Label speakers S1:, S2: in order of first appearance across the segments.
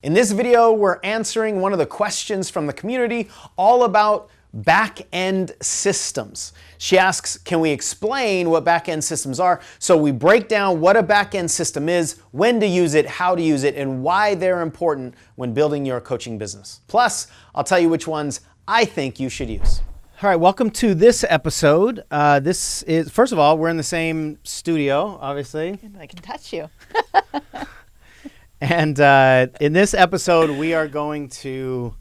S1: In this video, we're answering one of the questions from the community all about back-end systems. She asks, can we explain what back-end systems are? So we break down what a back-end system is, when to use it, how to use it, and why they're important when building your coaching business. Plus, I'll tell you which ones I think you should use. All right, welcome to this episode. This is, first of all, we're in the same studio, obviously.
S2: I can touch you.
S1: And in this episode, we are going to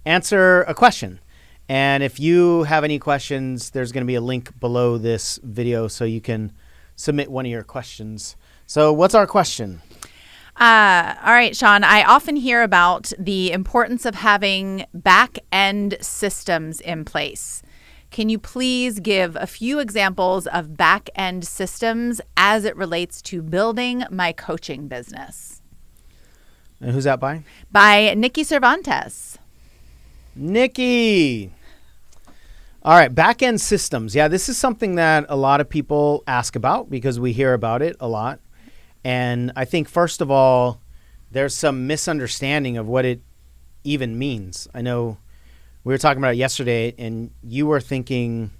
S1: answer a question. And if you have any questions, there's going to be a link below this video so you can submit one of your questions. So what's our question?
S2: All right, Sean, I often hear about the importance of having back-end systems in place. Can you please give a few examples of back-end systems as it relates to building my coaching business?
S1: And who's that by?
S2: By Nikki Cervantes.
S1: Nikki. All right, back-end systems. Yeah, this is something that a lot of people ask about because we hear about it a lot. And I think, first of all, there's some misunderstanding of what it even means. I know we were talking about it yesterday, and you were thinking,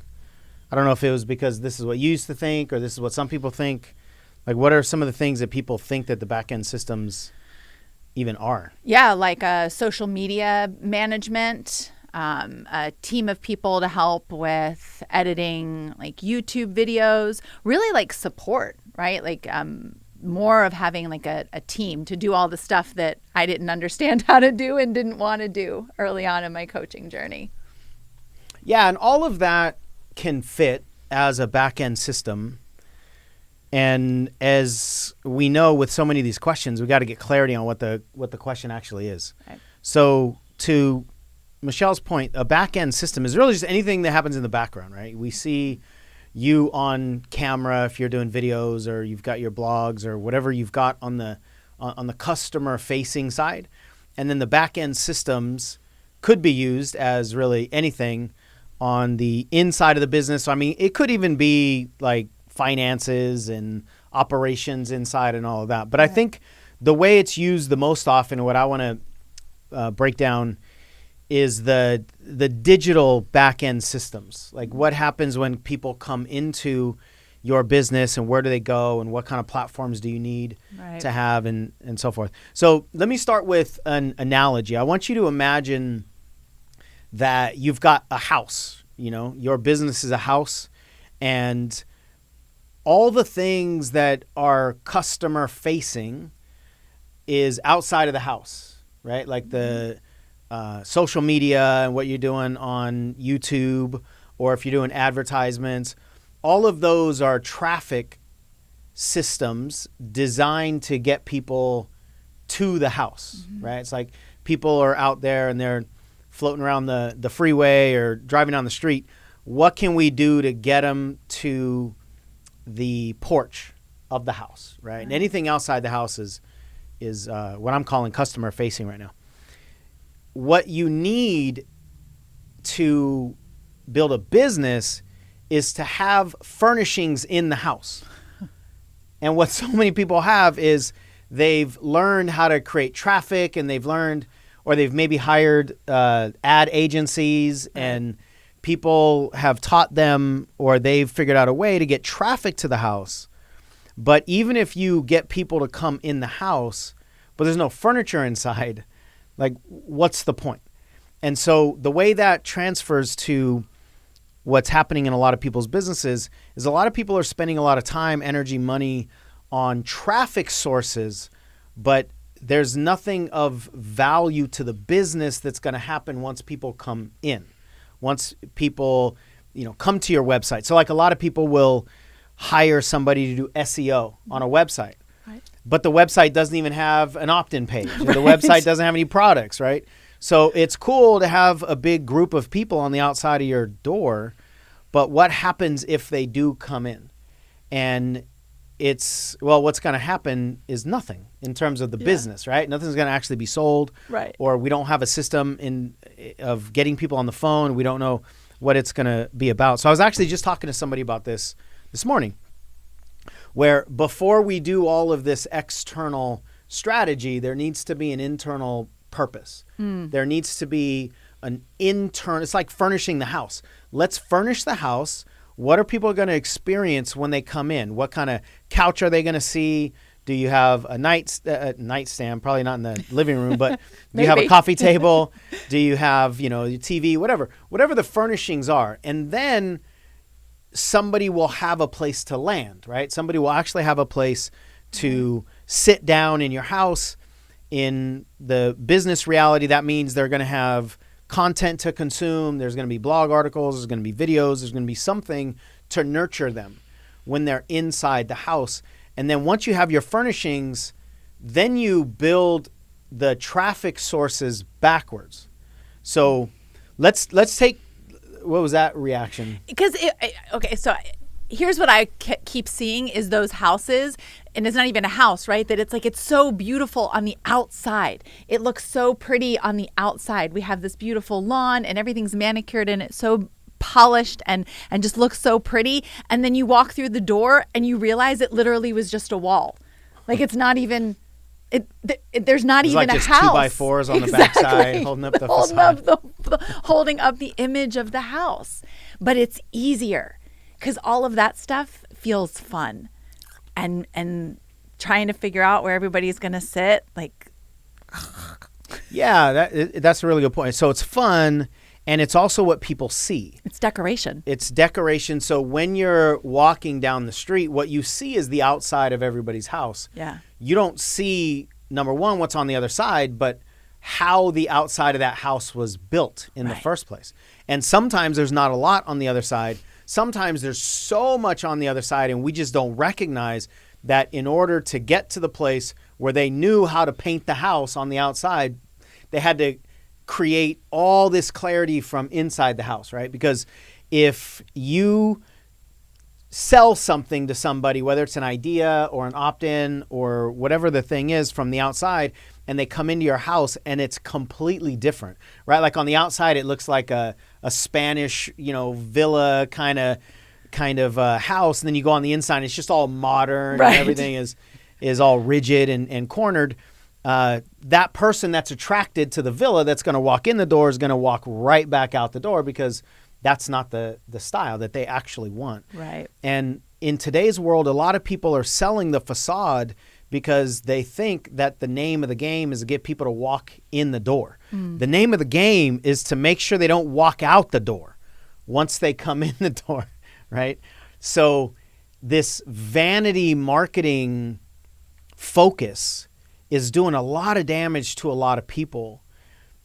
S1: I don't know if it was because this is what you used to think or this is what some people think. Like, what are some of the things that people think that the back-end systems even are?
S2: Yeah, like social media management, a team of people to help with editing, like YouTube videos, really like support, right? Like more of having like a team to do all the stuff that I didn't understand how to do and didn't want to do early on in my coaching journey.
S1: Yeah, and all of that can fit as a back-end system. And as we know with so many of these questions, we got to get clarity on what the question actually is. Right. So to Michelle's point, a back-end system is really just anything that happens in the background, right? We see you on camera if you're doing videos or you've got your blogs or whatever you've got on the customer-facing side. And then the back-end systems could be used as really anything on the inside of the business. So, I mean, it could even be like finances and operations inside and all of that. But I think the way it's used the most often, what I want to break down is the digital back-end systems. Like what happens when people come into your business and where do they go and what kind of platforms do you need to have and so forth. So let me start with an analogy. I want you to imagine that you've got a house, you know, your business is a house, and all the things that are customer facing is outside of the house, right? Like the social media and what you're doing on YouTube, or if you're doing advertisements, all of those are traffic systems designed to get people to the house, right? It's like people are out there and they're floating around the freeway or driving down the street. What can we do to get them to the porch of the house, right? And anything outside the house is what I'm calling customer facing right now. What you need to build a business is to have furnishings in the house. And what so many people have is they've learned how to create traffic, and they've learned, or they've maybe hired ad agencies, and people have taught them, or they've figured out a way to get traffic to the house. But even if you get people to come in the house, but there's no furniture inside, like what's the point? And so the way that transfers to what's happening in a lot of people's businesses is a lot of people are spending a lot of time, energy, money on traffic sources, but there's nothing of value to the business that's going to happen once people come in. Once people, come to your website. So like a lot of people will hire somebody to do SEO on a website, but the website doesn't even have an opt-in page. Or the website doesn't have any products, right? So it's cool to have a big group of people on the outside of your door, but what happens if they do come in? And what's going to happen is nothing in terms of the business, right? Nothing's going to actually be sold, or we don't have a system of getting people on the phone. We don't know what it's going to be about. So I was actually just talking to somebody about this morning, where before we do all of this external strategy, there needs to be an internal purpose. There needs to be an internal, it's like furnishing the house. Let's furnish the house. What are people going to experience when they come in? What kind of couch are they going to see? Do you have a nightstand? Probably not in the living room, but do you have a coffee table? Do you have, your TV, whatever the furnishings are. And then somebody will have a place to land, right? Somebody will actually have a place to sit down in your house. In the business reality, that means they're going to have content to consume. There's going to be blog articles. There's going to be videos. There's going to be something to nurture them when they're inside the house. And then once you have your furnishings, then you build the traffic sources backwards. So let's take, what was that reaction?
S2: Because, so here's what I keep seeing is those houses, and it's not even a house, right? That it's so beautiful on the outside. It looks so pretty on the outside. We have this beautiful lawn and everything's manicured and it's so polished and just looks so pretty. And then you walk through the door and you realize it literally was just a wall. Like it's not even, there's not even a house.
S1: 2x4s on the backside holding up the facade.
S2: Holding up the image of the house. But it's easier because all of that stuff feels fun. And trying to figure out where everybody's going to sit,
S1: Yeah, that's a really good point. So it's fun. And it's also what people see.
S2: It's decoration.
S1: It's decoration. So when you're walking down the street, what you see is the outside of everybody's house.
S2: Yeah.
S1: You don't see, number one, what's on the other side, but how the outside of that house was built in the first place. And sometimes there's not a lot on the other side. Sometimes there's so much on the other side, and we just don't recognize that in order to get to the place where they knew how to paint the house on the outside, they had to create all this clarity from inside the house, right? Because if you sell something to somebody, whether it's an idea or an opt-in or whatever the thing is from the outside, and they come into your house and it's completely different, right? Like on the outside, it looks like a Spanish, villa kind of house. And then you go on the inside, it's just all modern and everything is all rigid and cornered. That person that's attracted to the villa that's going to walk in the door is going to walk right back out the door because that's not the style that they actually want.
S2: Right.
S1: And in today's world, a lot of people are selling the facade because they think that the name of the game is to get people to walk in the door. The name of the game is to make sure they don't walk out the door once they come in the door, right? So this vanity marketing focus is doing a lot of damage to a lot of people.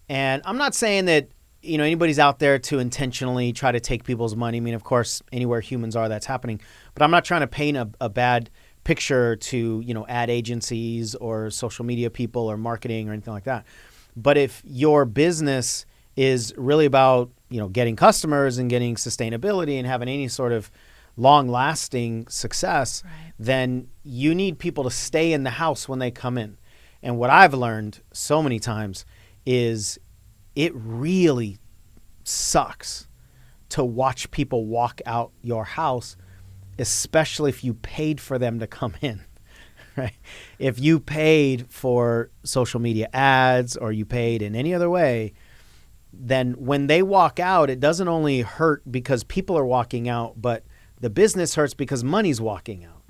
S1: And I'm not saying that, anybody's out there to intentionally try to take people's money. I mean, of course, anywhere humans are, that's happening. But I'm not trying to paint a bad picture to, ad agencies or social media people or marketing or anything like that. But if your business is really about, getting customers and getting sustainability and having any sort of long-lasting success, then you need people to stay in the house when they come in. And what I've learned so many times is it really sucks to watch people walk out your house, especially if you paid for them to come in, right? If you paid for social media ads or you paid in any other way, then when they walk out, it doesn't only hurt because people are walking out, but the business hurts because money's walking out.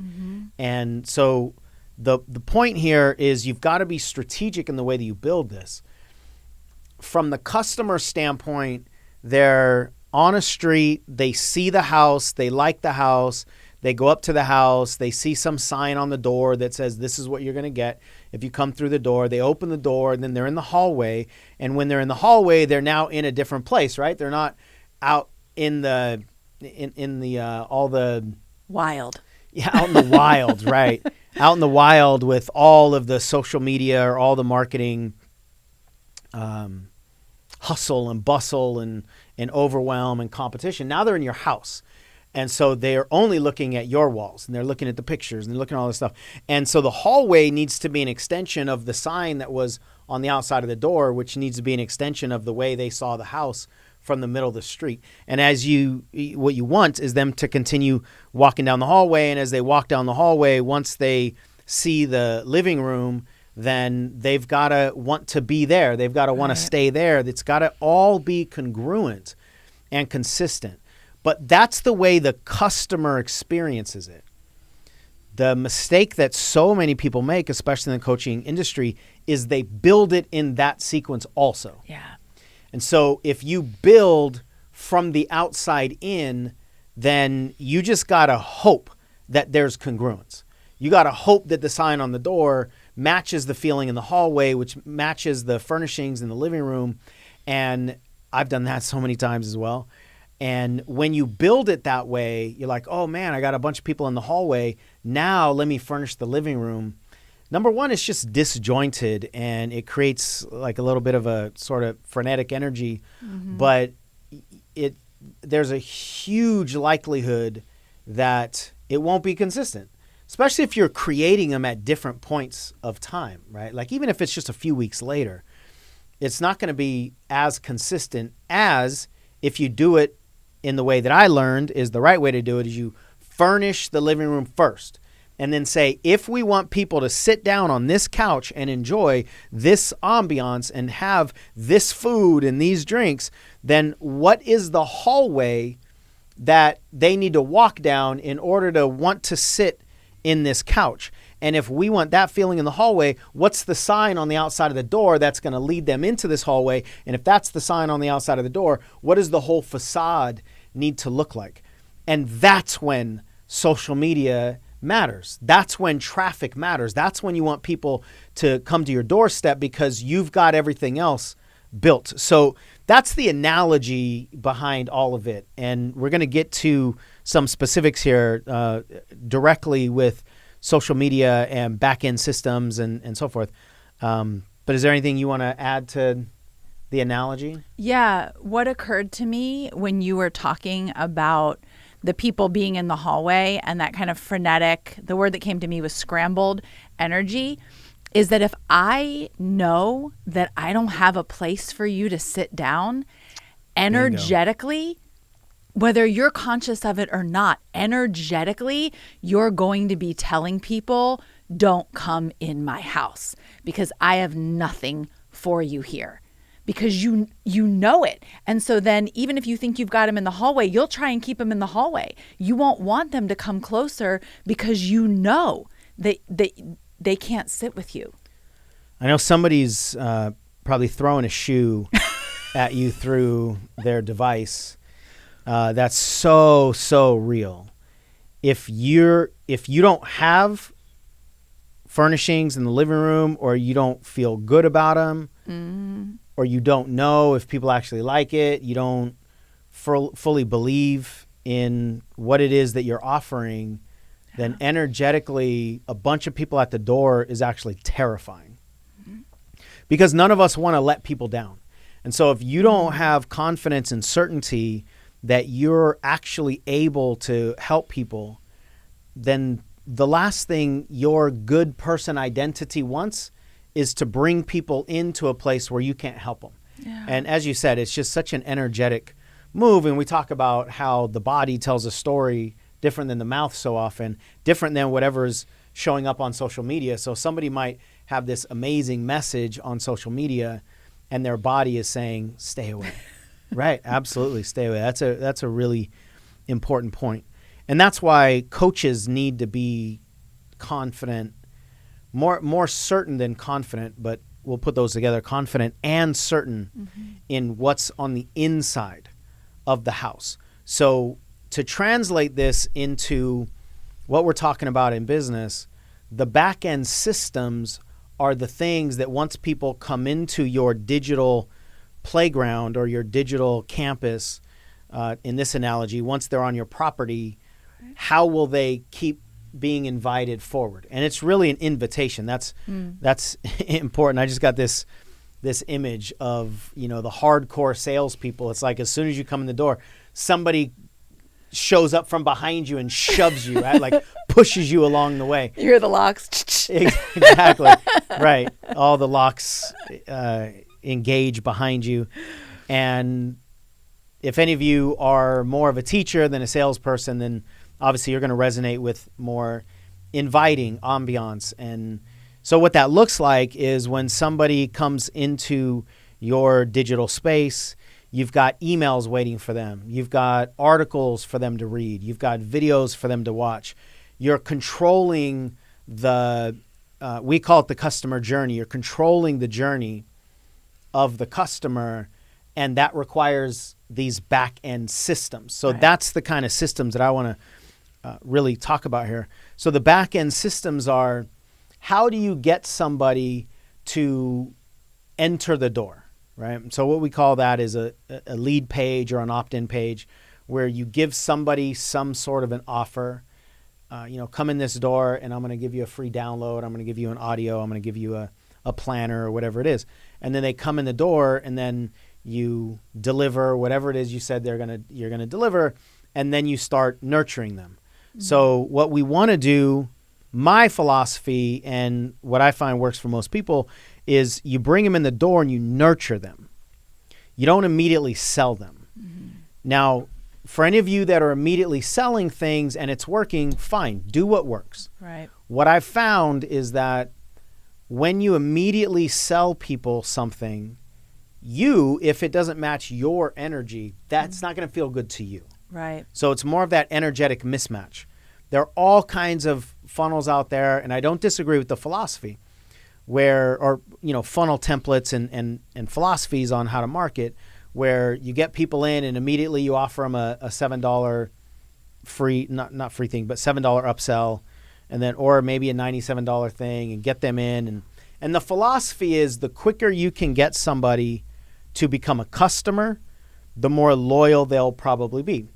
S1: And so the point here is you've got to be strategic in the way that you build this. From the customer standpoint, they're on a street, they see the house, they like the house, they go up to the house, they see some sign on the door that says this is what you're going to get if you come through the door. They open the door and then they're in the hallway. And when they're in the hallway, they're now in a different place, right? They're not out in the all the
S2: wild.
S1: Yeah, out in the wild, right? Out in the wild with all of the social media or all the marketing hustle and bustle and overwhelm and competition. Now they're in your house. And so they're only looking at your walls and they're looking at the pictures and they're looking at all this stuff. And so the hallway needs to be an extension of the sign that was on the outside of the door, which needs to be an extension of the way they saw the house from the middle of the street. And what you want is them to continue walking down the hallway. And as they walk down the hallway, once they see the living room, then they've got to want to be there. They've got to want to stay there. It's got to all be congruent and consistent. But that's the way the customer experiences it. The mistake that so many people make, especially in the coaching industry, is they build it in that sequence also.
S2: Yeah.
S1: And so if you build from the outside in, then you just got to hope that there's congruence. You got to hope that the sign on the door matches the feeling in the hallway, which matches the furnishings in the living room. And I've done that so many times as well. And when you build it that way, you're like, oh man, I got a bunch of people in the hallway. Now let me furnish the living room. Number one, it's just disjointed and it creates like a little bit of a sort of frenetic energy, but there's a huge likelihood that it won't be consistent, especially if you're creating them at different points of time, right? Like even if it's just a few weeks later, it's not going to be as consistent as if you do it in the way that I learned is the right way to do it, is you furnish the living room first. And then say, if we want people to sit down on this couch and enjoy this ambiance and have this food and these drinks, then what is the hallway that they need to walk down in order to want to sit in this couch? And if we want that feeling in the hallway, what's the sign on the outside of the door that's going to lead them into this hallway? And if that's the sign on the outside of the door, what does the whole facade need to look like? And that's when social media matters. That's when traffic matters. That's when you want people to come to your doorstep because you've got everything else built. So that's the analogy behind all of it. And we're going to get to some specifics here directly with social media and back-end systems and so forth. But is there anything you want to add to the analogy?
S2: Yeah. What occurred to me when you were talking about the people being in the hallway and that kind of frenetic, the word that came to me was scrambled energy, is that if I know that I don't have a place for you to sit down, energetically, whether you're conscious of it or not, energetically, you're going to be telling people, don't come in my house because I have nothing for you here. Because you know it. And so then even if you think you've got them in the hallway, you'll try and keep them in the hallway. You won't want them to come closer because you know that they can't sit with you.
S1: I know somebody's probably throwing a shoe at you through their device. That's so real. If you don't have furnishings in the living room, or you don't feel good about them, or you don't know if people actually like it, you don't fully believe in what it is that you're offering, then energetically a bunch of people at the door is actually terrifying. Because none of us want to let people down. And so if you don't have confidence and certainty that you're actually able to help people, then the last thing your good person identity wants is to bring people into a place where you can't help them. Yeah. And as you said, it's just such an energetic move. And we talk about how the body tells a story different than the mouth so often, different than whatever's showing up on social media. So somebody might have this amazing message on social media and their body is saying, stay away. Right. Absolutely. Stay away. That's a really important point. And that's why coaches need to be confident, more certain than confident, but we'll put those together, confident and certain in what's on the inside of the house. So to translate this into what we're talking about in business, the back-end systems are the things that once people come into your digital playground or your digital campus, in this analogy, once they're on your property, how will they keep being invited forward? And it's really an invitation. That's important. I just got this image of, the hardcore salespeople. It's like as soon as you come in the door, somebody shows up from behind you and shoves you, right? Like pushes you along the way.
S2: You hear the locks.
S1: Exactly. Right. All the locks engage behind you. And if any of you are more of a teacher than a salesperson, then obviously you're going to resonate with more inviting ambiance and So what that looks like is when somebody comes into your digital space, you've got emails waiting for them. You've got articles for them to read. You've got videos for them to watch. You're controlling we call it the customer journey. You're controlling the journey of the customer, and that requires these back-end systems. So that's the kind of systems that I want to really talk about here. So the back-end systems are, how do you get somebody to enter the door, right? So what we call that is a lead page or an opt-in page where you give somebody some sort of an offer. Come in this door and I'm going to give you a free download. I'm going to give you an audio. I'm going to give you a planner or whatever it is. And then they come in the door and then you deliver whatever it is you said you're going to deliver, and then you start nurturing them. Mm-hmm. So what we want to do, my philosophy and what I find works for most people, is you bring them in the door and you nurture them. You don't immediately sell them. Mm-hmm. Now, for any of you that are immediately selling things and it's working, fine, do what works.
S2: Right.
S1: What I've found is that when you immediately sell people something, if it doesn't match your energy, that's not going to feel good to you.
S2: Right.
S1: So it's more of that energetic mismatch. There are all kinds of funnels out there, and I don't disagree with the philosophy funnel templates and philosophies on how to market, where you get people in and immediately you offer them a $7 free, not free thing, but $7 upsell, and then, or maybe a $97 thing, and get them in. And the philosophy is, the quicker you can get somebody to become a customer, the more loyal they'll probably be.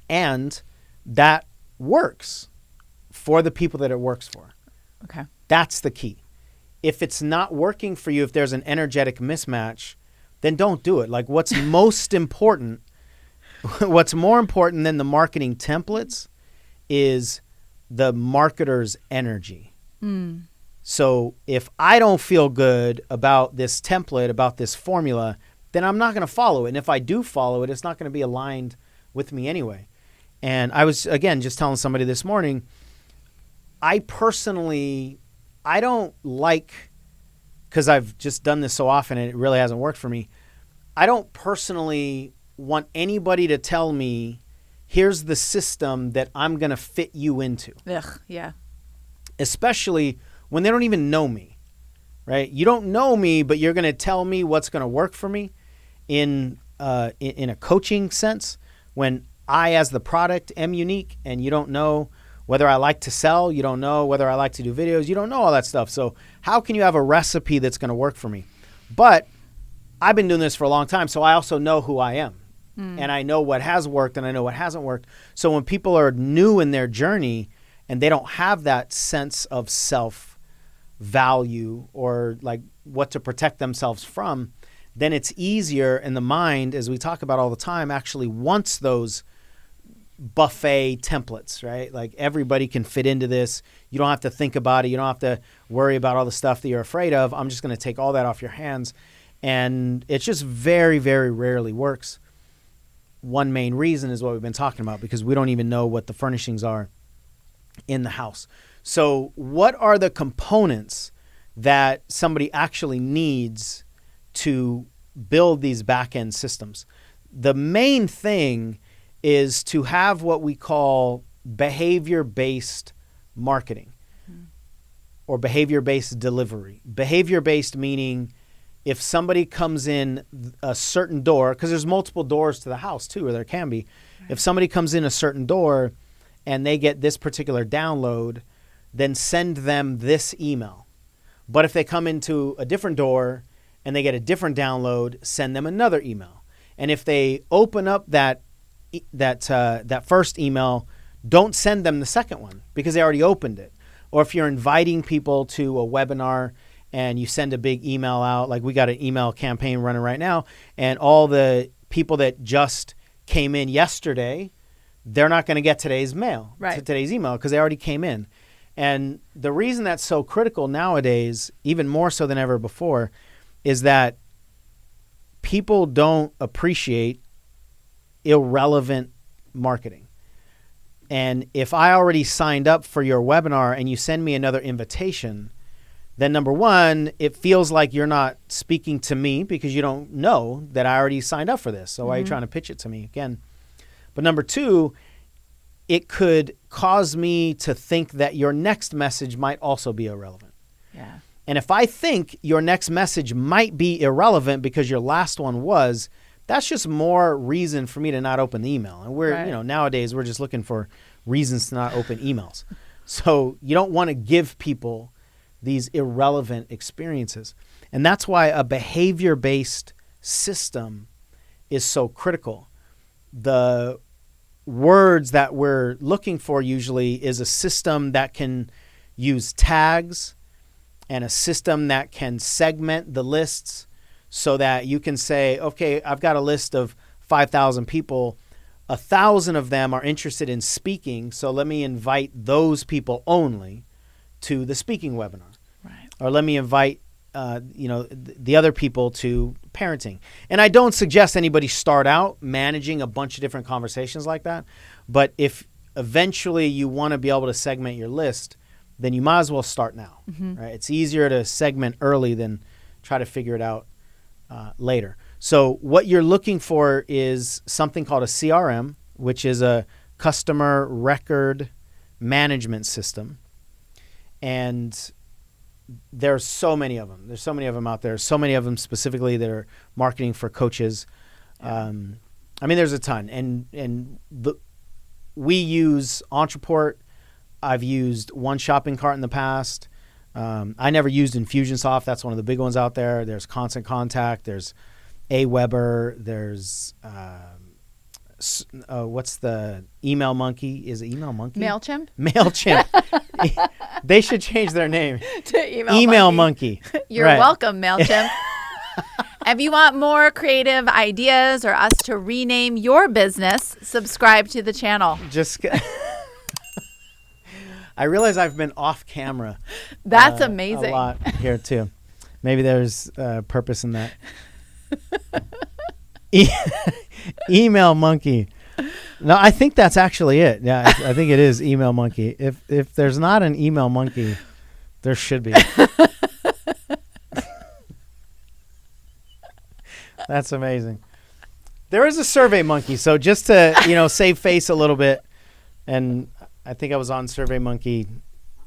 S1: And that works for the people that it works for.
S2: Okay.
S1: That's the key. If it's not working for you, if there's an energetic mismatch, then don't do it. Like, what's most important, what's more important than the marketing templates is the marketer's energy. So if I don't feel good about this template, about this formula, then I'm not going to follow it. And if I do follow it, it's not going to be aligned with me anyway. And I was, again, just telling somebody this morning, I don't like, because I've just done this so often and it really hasn't worked for me, I don't personally want anybody to tell me, here's the system that I'm going to fit you into.
S2: Ugh, yeah.
S1: Especially when they don't even know me, right? You don't know me, but you're going to tell me what's going to work for me in a coaching sense, when I, as the product, am unique, and you don't know whether I like to sell, you don't know whether I like to do videos, you don't know all that stuff. So how can you have a recipe that's going to work for me? But I've been doing this for a long time, so I also know who I am. And I know what has worked and I know what hasn't worked. So when people are new in their journey and they don't have that sense of self-value or like what to protect themselves from, then it's easier, and the mind, as we talk about all the time, actually wants those buffet templates, right? Like, everybody can fit into this. You don't have to think about it. You don't have to worry about all the stuff that you're afraid of. I'm just going to take all that off your hands. And it just very, very rarely works. One main reason is what we've been talking about, because we don't even know what the furnishings are in the house. So what are the components that somebody actually needs to build these back-end systems? The main thing is to have what we call behavior-based marketing or behavior-based delivery. Behavior-based meaning, if somebody comes in a certain door, because there's multiple doors to the house too, or there can be. Right. If somebody comes in a certain door and they get this particular download, then send them this email. But if they come into a different door and they get a different download, send them another email. And if they open up that first email, don't send them the second one because they already opened it. Or if you're inviting people to a webinar and you send a big email out, like we got an email campaign running right now, and all the people that just came in yesterday, they're not going to get today's email because they already came in. And the reason that's so critical nowadays, even more so than ever before, is that people don't appreciate irrelevant marketing. And if I already signed up for your webinar and you send me another invitation, then number one, it feels like you're not speaking to me because you don't know that I already signed up for this. So why are you trying to pitch it to me again? But number two, it could cause me to think that your next message might also be irrelevant.
S2: Yeah.
S1: And if I think your next message might be irrelevant because your last one was, that's just more reason for me to not open the email. And we're,
S2: Right.
S1: nowadays we're just looking for reasons to not open emails. So you don't want to give people these irrelevant experiences. And that's why a behavior-based system is so critical. The words that we're looking for usually is a system that can use tags and a system that can segment the lists so that you can say, okay, I've got a list of 5,000 people. 1,000 of them are interested in speaking, so let me invite those people only to the speaking webinar.
S2: Right.
S1: Or let me invite the other people to parenting. And I don't suggest anybody start out managing a bunch of different conversations like that. But if eventually you want to be able to segment your list, then you might as well start now. Right? It's easier to segment early than try to figure it out later. So what you're looking for is something called a CRM, which is a customer record management system. And there's so many of them. There's so many of them out there. So many of them specifically that are marketing for coaches. There's a ton. And we use Entreport. I've used One Shopping Cart in the past. I never used Infusionsoft. That's one of the big ones out there. There's Constant Contact. There's Aweber. There's what's the Email Monkey? Is it Email Monkey?
S2: MailChimp?
S1: MailChimp. They should change their name
S2: to
S1: Email Monkey.
S2: You're welcome, MailChimp. If you want more creative ideas or us to rename your business, subscribe to the channel.
S1: I realize I've been off camera.
S2: That's amazing.
S1: A lot here too. Maybe there's purpose in that. Email Monkey. No, I think that's actually it. Yeah, I think it is Email Monkey. If there's not an Email Monkey, there should be. That's amazing. There is a Survey Monkey, so just to save face a little bit, and I think I was on Survey Monkey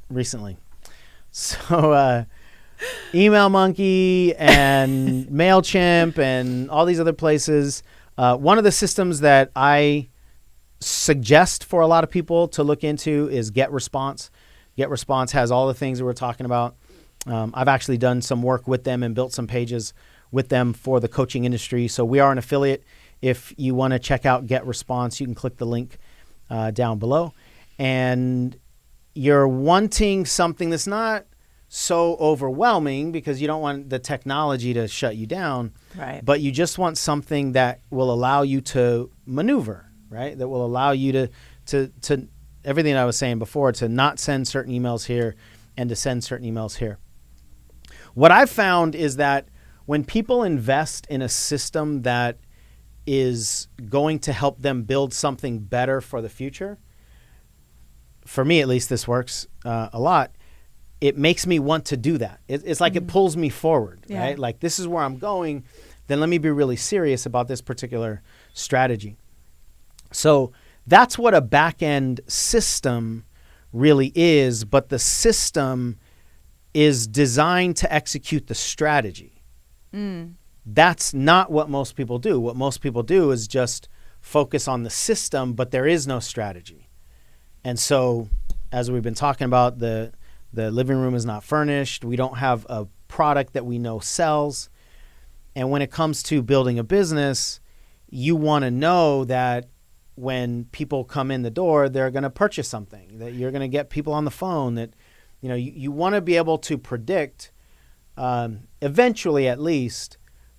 S1: recently. So Email Monkey and MailChimp and all these other places. One of the systems that I suggest for a lot of people to look into is GetResponse. GetResponse has all the things that we're talking about. I've actually done some work with them and built some pages with them for the coaching industry. So we are an affiliate. If you want to check out GetResponse, you can click the link down below. And you're wanting something that's not so overwhelming because you don't want the technology to shut you down.
S2: Right.
S1: But you just want something that will allow you to maneuver, right? That will allow you to everything I was saying before, to not send certain emails here and to send certain emails here. What I've found is that when people invest in a system that is going to help them build something better for the future, for me at least this works a lot, it makes me want to do that. It's like it pulls me forward, right? Like this is where I'm going, then let me be really serious about this particular strategy. So that's what a back-end system really is, but the system is designed to execute the strategy. That's not what most people do. What most people do is just focus on the system, but there is no strategy. And so, as we've been talking about, the living room is not furnished. We don't have a product that we know sells. And when it comes to building a business, you want to know that when people come in the door, they're going to purchase something, that you're going to get people on the phone, that you want to be able to predict eventually at least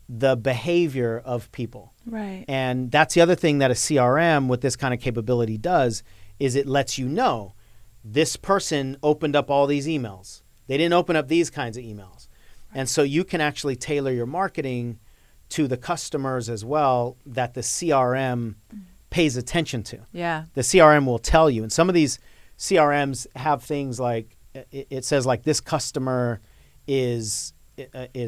S1: the behavior of people.
S2: Right.
S1: And that's the other thing that a CRM with this kind of capability does, is it lets you know this person opened up all these emails. They didn't open up these kinds of emails. And so you can actually tailor your marketing to the customers as well that the CRM pays attention to.
S2: Yeah.
S1: The CRM will tell you. And some of these CRMs have things like, it says like this customer is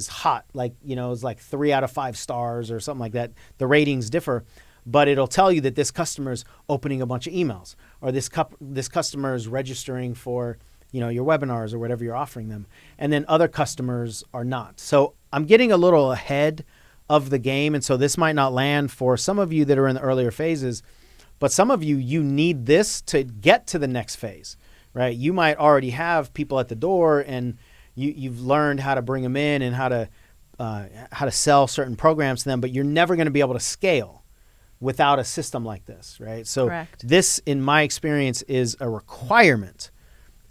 S1: hot, like, it's like 3 out of 5 stars or something like that. The ratings differ, but it'll tell you that this customer's opening a bunch of emails, or this customer is registering for, your webinars or whatever you're offering them. And then other customers are not. So I'm getting a little ahead of the game. And so this might not land for some of you that are in the earlier phases, but some of you need this to get to the next phase, right? You might already have people at the door, and you've learned how to bring them in and how to sell certain programs to them, but you're never going to be able to scale without a system like this, right? So
S2: Correct.
S1: This, in my experience, is a requirement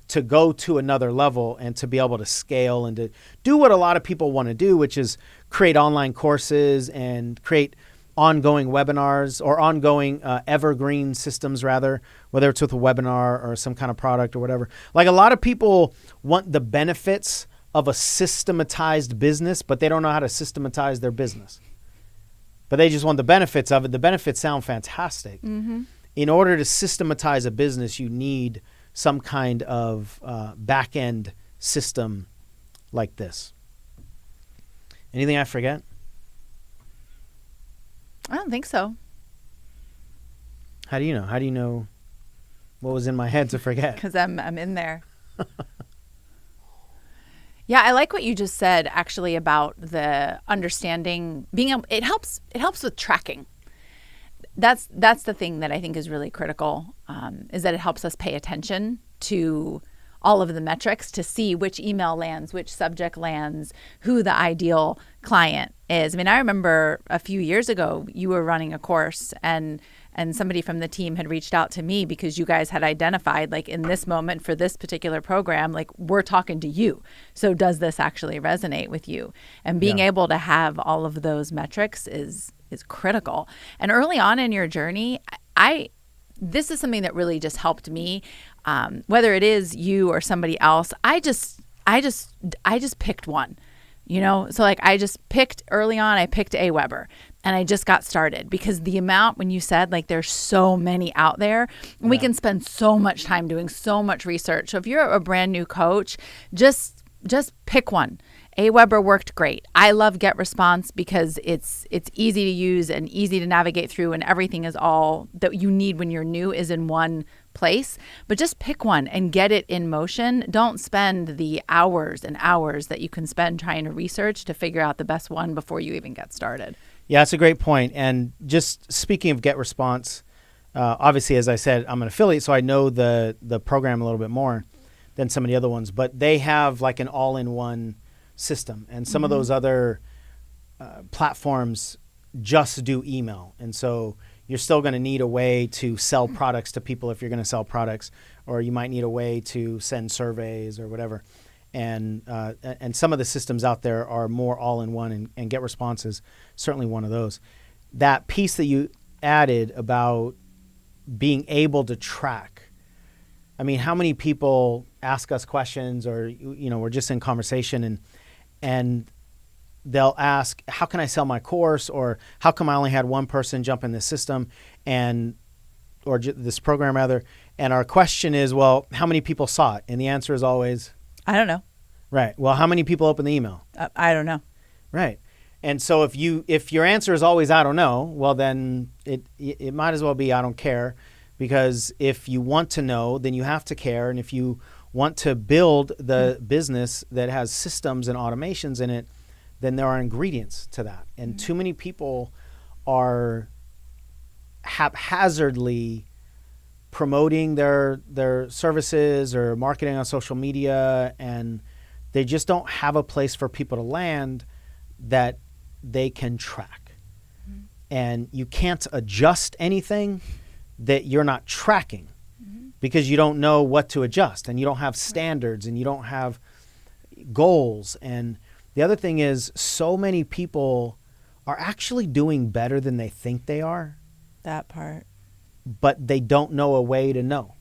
S1: to go to another level and to be able to scale and to do what a lot of people want to do, which is create online courses and create ongoing webinars, or ongoing evergreen systems, rather, whether it's with a webinar or some kind of product or whatever. Like, a lot of people want the benefits of a systematized business, but they don't know how to systematize their business. But they just want the benefits of it. The benefits sound fantastic.
S2: Mm-hmm.
S1: In order to systematize a business, you need some kind of back-end system like this. Anything I forget?
S2: I don't think so.
S1: How do you know? How do you know what was in my head to forget?
S2: Because I'm in there. Yeah, I like what you just said, actually, about the understanding. It helps with tracking. That's the thing that I think is really critical, is that it helps us pay attention to all of the metrics to see which email lands, which subject lands, who the ideal client is. I mean, I remember a few years ago, you were running a course, and somebody from the team had reached out to me because you guys had identified, like, in this moment for this particular program, like, we're talking to you. So does this actually resonate with you? And being able to have all of those metrics is critical. And early on in your journey, this is something that really just helped me. Whether it is you or somebody else, I just picked one, So, like, I just picked early on. I picked Aweber, and I just got started, because the amount, when you said, like, there's so many out there, and we can spend so much time doing so much research. So if you're a brand new coach, just pick one. Aweber worked great. I love GetResponse because it's easy to use and easy to navigate through, and everything is all that you need when you're new is in one place. But just pick one and get it in motion. Don't spend the hours and hours that you can spend trying to research to figure out the best one before you even get started.
S1: Yeah, it's a great point. And just speaking of GetResponse, obviously, as I said, I'm an affiliate, so I know the program a little bit more than some of the other ones. But they have like an all-in-one system, and some of those other platforms just do email, and so you're still going to need a way to sell products to people if you're going to sell products, or you might need a way to send surveys or whatever. And some of the systems out there are more all-in-one, and GetResponse is certainly one of those. That piece that you added about being able to track. I mean, how many people ask us questions, or we're just in conversation, and they'll ask, how can I sell my course? Or how come I only had one person jump in this system or this program rather? And our question is, well, how many people saw it? And the answer is always,
S2: I don't know.
S1: Right. Well, how many people opened the email?
S2: I don't know.
S1: Right. And so if your answer is always, I don't know, well, then it might as well be, I don't care. Because if you want to know, then you have to care. And if you want to build the business that has systems and automations in it, then there are ingredients to that. And too many people are haphazardly promoting their services or marketing on social media, and they just don't have a place for people to land that they can track. And you can't adjust anything that you're not tracking, because you don't know what to adjust, and you don't have standards, and you don't have goals. And the other thing is, so many people are actually doing better than they think they are.
S2: That part.
S1: But they don't know a way to know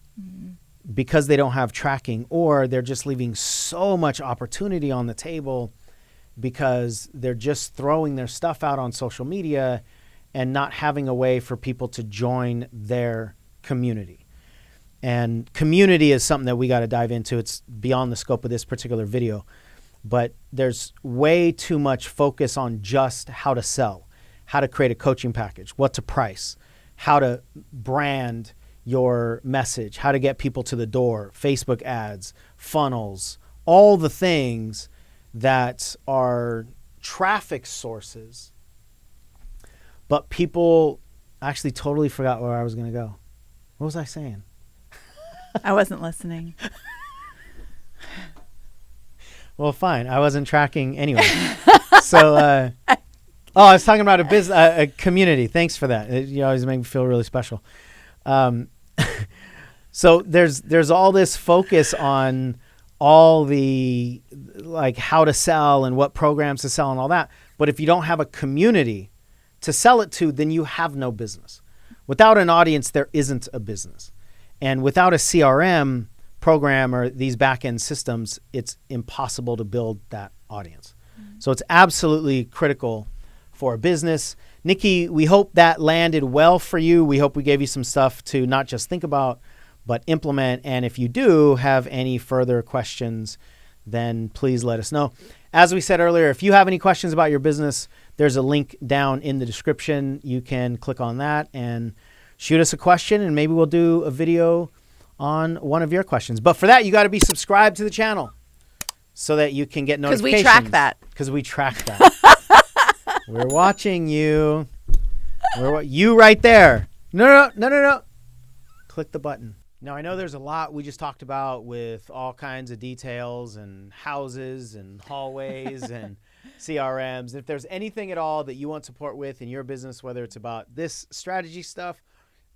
S1: because they don't have tracking, or they're just leaving so much opportunity on the table because they're just throwing their stuff out on social media and not having a way for people to join their community. And community is something that we got to dive into. It's beyond the scope of this particular video. but there's way too much focus on just how to sell, how to create a coaching package, what to price, how to brand your message, how to get people to the door, Facebook ads, funnels, all the things that are traffic sources. But people actually totally forgot where I was going to go. What was I saying?
S2: I wasn't listening.
S1: Well, fine. I wasn't tracking anyway. So, I was talking about a community. Thanks for that. You always make me feel really special. So there's all this focus on all the, like, how to sell and what programs to sell and all that. But if you don't have a community to sell it to, then you have no business. Without an audience, there isn't a business. And without a CRM program or these back-end systems, it's impossible to build that audience. So it's absolutely critical for a business. Nikki, we hope that landed well for you. We hope we gave you some stuff to not just think about, but implement. And if you do have any further questions, then please let us know. As we said earlier, if you have any questions about your business, there's a link down in the description. You can click on that and shoot us a question, and maybe we'll do a video on one of your questions. But for that, you got to be subscribed to the channel so that you can get notifications.
S2: Because we track that.
S1: Because we track that. We're watching you. You right there. No. Click the button. Now, I know there's a lot we just talked about with all kinds of details and houses and hallways and CRMs. If there's anything at all that you want support with in your business, whether it's about this strategy stuff,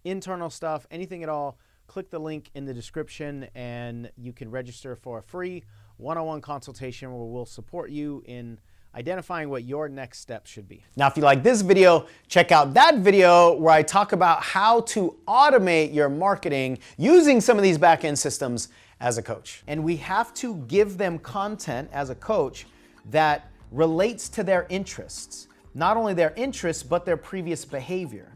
S1: internal stuff, anything at all, click the link in the description and you can register for a free one-on-one consultation where we'll support you in identifying what your next step should be. Now, if you like this video, check out that video where I talk about how to automate your marketing using some of these back-end systems as a coach. And we have to give them content as a coach that relates to their interests. Not only their interests, but their previous behavior.